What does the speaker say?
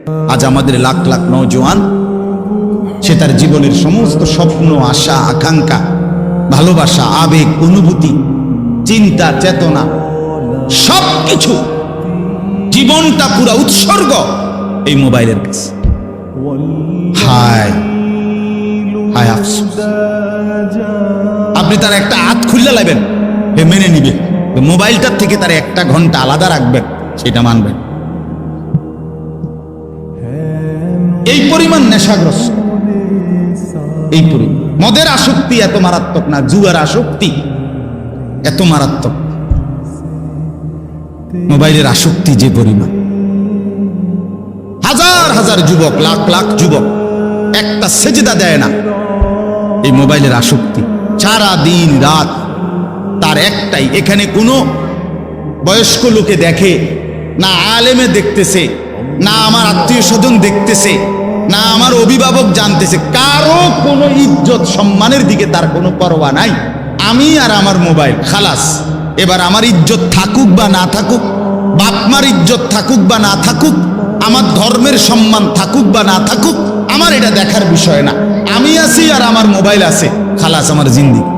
আজ আমাদের লাখ লাখ নওজোয়ান সে তার জীবনের সমস্ত স্বপ্ন, আশা, আকাঙ্ক্ষা, ভালোবাসা, আবেগ, অনুভূতি, চিন্তা, চেতনা, সবকিছু, জীবনটা পুরা উৎসর্গ এই মোবাইলের কাছে। হায় হায় আফসোস। আপনি তার একটা হাত খুললে লাগবেন, হে মেনে নিবে, মোবাইলটার থেকে তার একটা ঘন্টা আলাদা রাখবেন, সেটা মানবেন। এই পরিমাণ নেশাগ্রস্ত, এই পরিমাণ। মদের আসক্তি এত মারাত্মক না, জুয়ার আসক্তি এত মারাত্মক। মোবাইলের আসক্তি যে পরিমাণ, হাজার হাজার যুবক, লাখ লাখ যুবক একটা সেজদা দেয় না এই মোবাইলের আসক্তি। সারা দিন রাত তার একটাই, এখানে কোনো বয়স্ক লোকে দেখে না, আলেমে দেখতেছে না, আমার আত্মীয় স্বজন দেখতেছে না, আমার অভিভাবক জানতেছে, কারো কোনো ইজ্জত সম্মানের দিকে তার কোনো পরোয়া নাই। আমি আর আমার মোবাইল, খালাস। এবার আমার ইজ্জত থাকুক বা না থাকুক, বাপমার ইজ্জত থাকুক বা না থাকুক, আমার ধর্মের সম্মান থাকুক বা না থাকুক, আমার এটা দেখার বিষয় না। আমি আছি আর আমার মোবাইল আছে, খালাস, আমার জিন্দেগি।